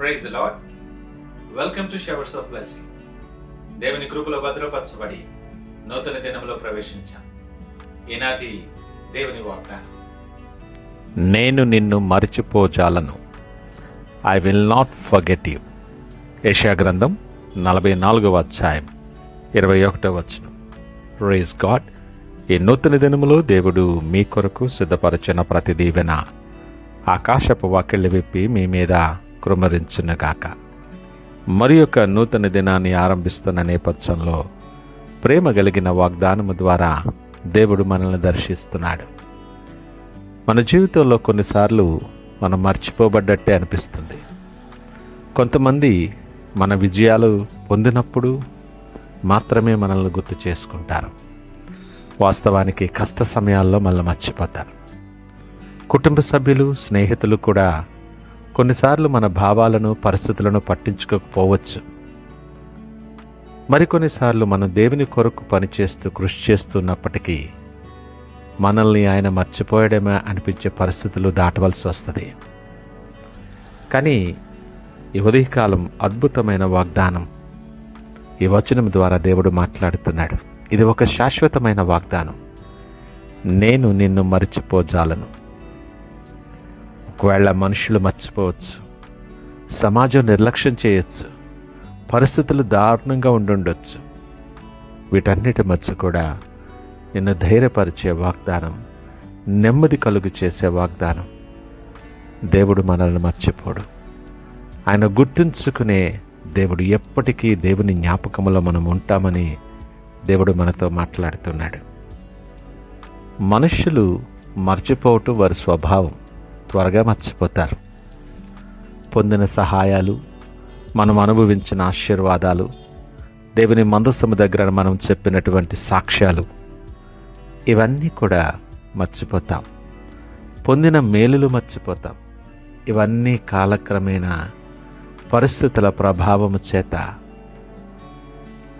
Praise the lord. Welcome to showers of blessing. దేవుని కృపలో భద్రపరచబడి నూతన దినంలో ప్రవేశించాం. ఈనాటి దేవుని వాగ్దానం, నేను నిన్ను మరిచిపోజాలను, I will not forget you. యెషయా గ్రంథం 44వ అధ్యాయం 21వ వచనం. Praise God. ఈ నూతన దినములో దేవుడు మీ కొరకు సిద్ధపరచిన ప్రతి దీవెన ఆకాశపు వాకిళ్ళు విప్పి మీ మీద కృమ్మరించునుగాక. మరి యొక్క నూతన దినాన్ని ఆరంభిస్తున్న నేపథ్యంలో ప్రేమ కలిగిన వాగ్దానము ద్వారా దేవుడు మనల్ని దర్శిస్తున్నాడు. మన జీవితంలో కొన్నిసార్లు మనం మర్చిపోబడ్డట్టే అనిపిస్తుంది. కొంతమంది మన విజయాలు పొందినప్పుడు మాత్రమే మనల్ని గుర్తు చేసుకుంటారు. వాస్తవానికి కష్ట సమయాల్లో మనల్ని మర్చిపోతారు. కుటుంబ సభ్యులు, స్నేహితులు కూడా కొన్నిసార్లు మన భావాలను, పరిస్థితులను పట్టించుకోకపోవచ్చు. మరికొన్నిసార్లు మనం దేవుని కొరకు పనిచేస్తూ కృషి చేస్తున్నప్పటికీ మనల్ని ఆయన మర్చిపోయడమే అనిపించే పరిస్థితులు దాటవలసి వస్తుంది. కానీ ఈ ఉదయకాలం అద్భుతమైన వాగ్దానం ఈ వచనం ద్వారా దేవుడు మాట్లాడుతున్నాడు. ఇది ఒక శాశ్వతమైన వాగ్దానం. నేను నిన్ను మరిచిపోజాలను. ఒకవేళ మనుషులు మర్చిపోవచ్చు, సమాజం నిర్లక్ష్యం చేయొచ్చు, పరిస్థితులు దారుణంగా ఉండుండొచ్చు. వీటన్నిటి మధ్య కూడా నిన్ను ధైర్యపరిచే వాగ్దానం, నెమ్మది కలుగు చేసే వాగ్దానం. దేవుడు మనల్ని మర్చిపోడు. ఆయన గుర్తుంచుకునే దేవుడు. ఎప్పటికీ దేవుని జ్ఞాపకంలో మనం ఉంటామని దేవుడు మనతో మాట్లాడుతున్నాడు. మనుషులు మర్చిపోవటం వారి స్వభావం. త్వరగా మర్చిపోతారు. పొందిన సహాయాలు, మనం అనుభవించిన ఆశీర్వాదాలు, దేవుని మందసము దగ్గర మనం చెప్పినటువంటి సాక్ష్యాలు, ఇవన్నీ కూడా మర్చిపోతాం. పొందిన మేలులు మర్చిపోతాం. ఇవన్నీ కాలక్రమేణా పరిస్థితుల ప్రభావము చేత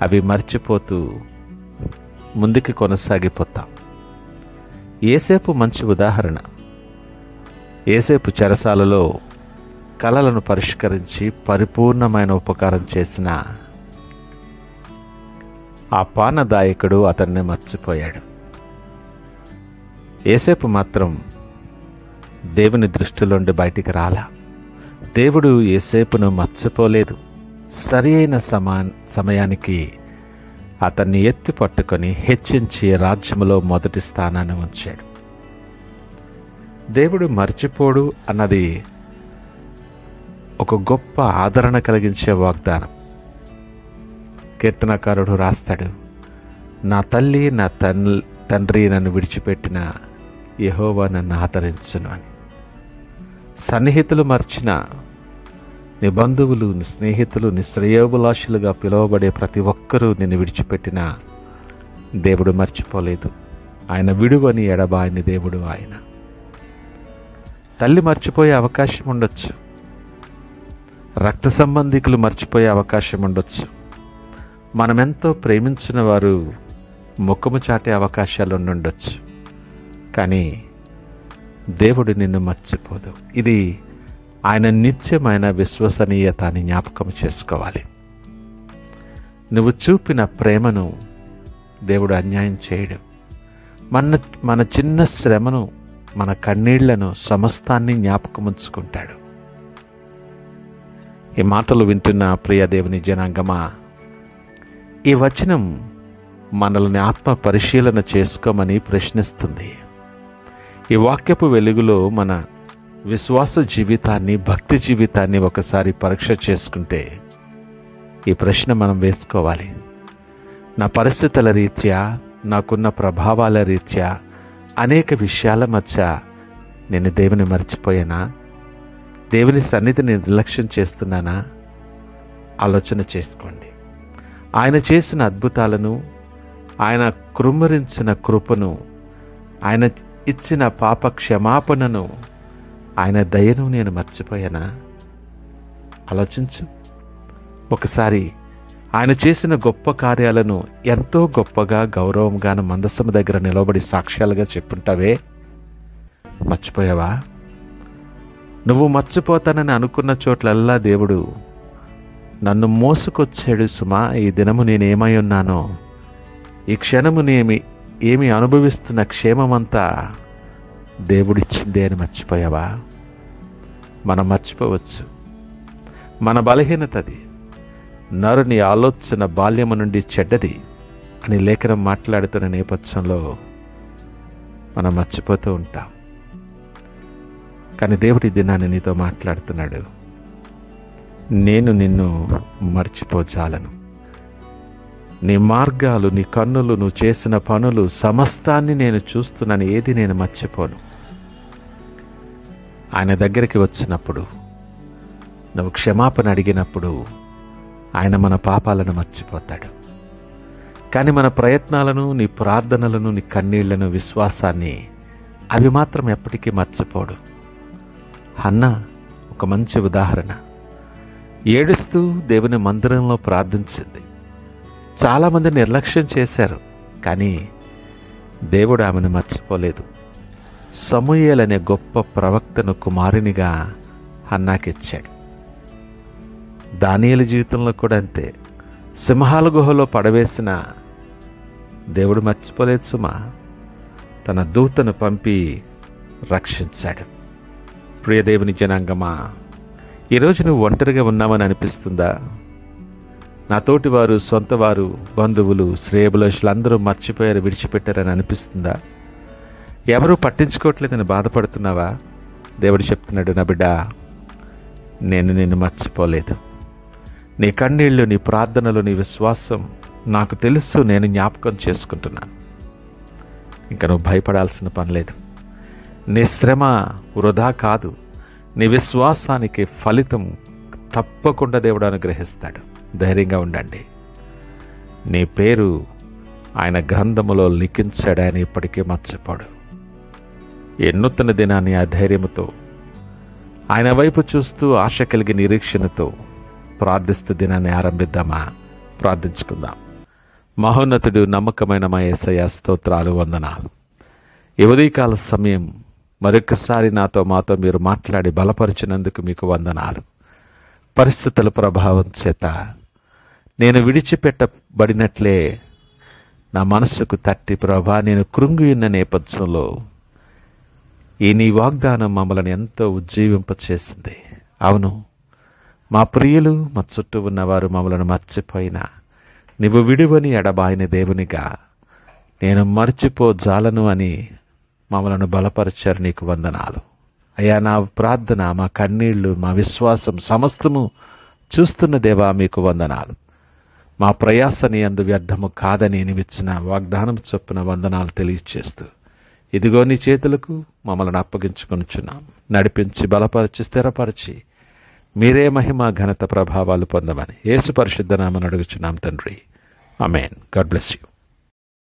అవి మర్చిపోతూ ముందుకు కొనసాగిపోతాం. యేసేపు మంచి ఉదాహరణ. యేసేపు చెరసాలలో కలలను పరిష్కరించి పరిపూర్ణమైన ఉపకారం చేసిన ఆ పానదాయకుడు అతన్ని మర్చిపోయాడు. యేసేపు మాత్రం దేవుని దృష్టిలోండి బయటికి రాలా. దేవుడు యేసేపును మర్చిపోలేదు. సరి అయిన సమయానికి అతన్ని ఎత్తి పట్టుకొని హెచ్చించి రాజ్యములో మొదటి స్థానాన్ని ఉంచాడు. దేవుడు మర్చిపోడు అన్నది ఒక గొప్ప ఆదరణ కలిగించే వాగ్దానం. కీర్తనకారుడు రాస్తాడు, నా తల్లి నా తండ్రి నన్ను విడిచిపెట్టిన యెహోవా నన్ను ఆదరించును అని. సన్నిహితులు మర్చిన, నీ బంధువులు, నీ స్నేహితులు, నీ శ్రేయోభిలాషులుగా పిలువబడే ప్రతి ఒక్కరూ నిన్ను విడిచిపెట్టిన దేవుడు మర్చిపోలేదు. ఆయన విడువని ఎడబాయని దేవుడు ఆయన. తల్లి మర్చిపోయే అవకాశం ఉండొచ్చు, రక్త సంబంధికులు మర్చిపోయే అవకాశం ఉండొచ్చు, మనమెంతో ప్రేమించిన వారు ముఖము చాటే అవకాశాలు ఉండొచ్చు. కానీ దేవుడు నిన్ను మర్చిపోదు. ఇది ఆయన నిత్యమైన విశ్వసనీయత అని జ్ఞాపకం చేసుకోవాలి. నువ్వు చూపిన ప్రేమను దేవుడు అన్యాయం చేయడు. మన చిన్న శ్రమను, మన కన్నీళ్లను, సమస్తాన్ని జ్ఞాపకం ఉంచుకుంటాడు. ఈ మాటలు వింటున్న ప్రియ దేవుని జనాంగమా, ఈ వచనం మనల్ని ఆత్మ పరిశీలన చేసుకోమని ప్రశ్నిస్తుంది. ఈ వాక్యపు వెలుగులో మన విశ్వాస జీవితాన్ని, భక్తి జీవితాన్ని ఒకసారి పరీక్ష చేసుకుంటే ఈ ప్రశ్న మనం వేసుకోవాలి. నా పరిస్థితుల రీత్యా, నాకున్న ప్రభావాల రీత్యా అనేక విషయాల మధ్య నేను దేవుని మర్చిపోయానా? దేవుని సన్నిధిని నిర్లక్ష్యం చేస్తున్నానా? ఆలోచన చేసుకోండి. ఆయన చేసిన అద్భుతాలను, ఆయన కృమ్మరించిన కృపను, ఆయన ఇచ్చిన పాప క్షమాపణను, ఆయన దయను నేను మర్చిపోయానా? ఆలోచించు. ఒకసారి ఆయన చేసిన గొప్ప కార్యాలను ఎంతో గొప్పగా, గౌరవంగాను మందసము దగ్గర నిలబడి సాక్ష్యాలుగా చెప్పుంటావే, మర్చిపోయావా? నువ్వు మర్చిపోతానని అనుకున్న చోట్లల్లా దేవుడు నన్ను మోసుకొచ్చాడు సుమా. ఈ దినము నేనేమై ఉన్నానో, ఈ క్షణము ఏమి అనుభవిస్తున్న క్షేమమంతా దేవుడిచ్చిందే అని మర్చిపోయావా? మనం మర్చిపోవచ్చు. మన బలహీనత అది. నరుని ఆలోచన బాల్యము నుండి చెడ్డది అని లేఖనం మాట్లాడుతున్న నేపథ్యంలో మనం మర్చిపోతూ ఉంటాం. కానీ దేవుడి దినాన్ని నీతో మాట్లాడుతున్నాడు. నేను నిన్ను మర్చిపోజాలను. నీ మార్గాలు, నీ కన్నులు, నువ్వు చేసిన పనులు సమస్తాన్ని నేను చూస్తున్నాను. ఏది నేను మర్చిపోను. ఆయన దగ్గరికి వచ్చినప్పుడు, నువ్వు క్షమాపణ అడిగినప్పుడు ఆయన మన పాపాలను మర్చిపోతాడు. కానీ మన ప్రయత్నాలను, నీ ప్రార్థనలను, నీ కన్నీళ్లను, విశ్వాసాన్ని అవి మాత్రం ఎప్పటికీ మర్చిపోడు. హన్నా ఒక మంచి ఉదాహరణ. ఏడుస్తూ దేవుని మందిరంలో ప్రార్థించింది. చాలామంది నిర్లక్ష్యం చేశారు, కానీ దేవుడు ఆమెను మర్చిపోలేదు. సమూయేలు అనే గొప్ప ప్రవక్తను కుమారునిగా హన్నాకిచ్చాడు. దానియేలు జీవితంలో కూడా అంతే. సింహాల గుహలో పడవేసిన దేవుడు మర్చిపోలేదు సుమా. తన దూతను పంపి రక్షించాడు. ప్రియ దేవుని జనాంగమా, ఈరోజు నువ్వు ఒంటరిగా ఉన్నావని అనిపిస్తుందా? నా తోటివారు, సొంతవారు, బంధువులు, శ్రేయభిలాషులు అందరూ మర్చిపోయారు, విడిచిపెట్టారని అనిపిస్తుందా? ఎవరూ పట్టించుకోవట్లేదని బాధపడుతున్నావా? దేవుడు చెప్తున్నాడు, నా బిడ్డ, నేను నిన్ను మర్చిపోలేదు. నీ కన్నీళ్ళు, నీ ప్రార్థనలు, నీ విశ్వాసం నాకు తెలుసు. నేను జ్ఞాపకం చేసుకుంటున్నాను. ఇంకా నువ్వు భయపడాల్సిన పని లేదు. నీ శ్రమ వృధా కాదు. నీ విశ్వాసానికి ఫలితం తప్పకుండా దేవుడు అనుగ్రహిస్తాడు. ధైర్యంగా ఉండండి. నీ పేరు ఆయన గ్రంథములో లిఖించాడు. ఆయన ఇప్పటికీ మర్చిపోడు. ఈ నూతన దినాన్ని ఆ ధైర్యముతో, ఆయన వైపు చూస్తూ, ఆశ కలిగి నిరీక్షణతో ప్రార్థిస్తూ దినాన్ని ఆరంభిద్దామా? ప్రార్థించుకుందాం. మహోన్నతుడు, నమ్మకమైన మా యేసయ్య, స్తోత్రాలు, వందనాలు. ఈ ఉదయకాల సమయం మరొకసారి మాతో మీరు మాట్లాడి బలపరిచినందుకు మీకు వందనాలు. పరిస్థితుల ప్రభావం చేత నేను విడిచిపెట్టబడినట్లే నా మనసుకు తట్టి ప్రభా, నేను కృంగి ఉన్న నేపథ్యంలో ఈ నీ వాగ్దానం మమ్మల్ని ఎంతో ఉజ్జీవింపచేసింది. అవును, మా ప్రియులు, మా చుట్టూ ఉన్నవారు మమ్మల్ని మర్చిపోయినా నువ్వు విడువని ఎడబాయని దేవునిగా నేను మర్చిపోజాలను అని మమ్మలను బలపరిచారు. నీకు వందనాలు అయ్యా. నా ప్రార్థన, మా కన్నీళ్లు, మా విశ్వాసం సమస్తము చూస్తున్న దేవా, మీకు వందనాలు. మా ప్రయాసని అందు వ్యర్థము కాదని నీవిచ్చిన వాగ్దానం చొప్పున వందనాలు తెలియచేస్తూ, ఇదిగో నీ చేతులకు మమ్మల్ని అప్పగించుకొనుచున్నాం. నడిపించి, బలపరిచి, స్థిరపరిచి మీరే మహిమ, ఘనత, ప్రభావాలు పొందమని యేసు పరిశుద్ధ నామమున అడుగుచున్నాం తండ్రి. ఆమేన్. God bless you.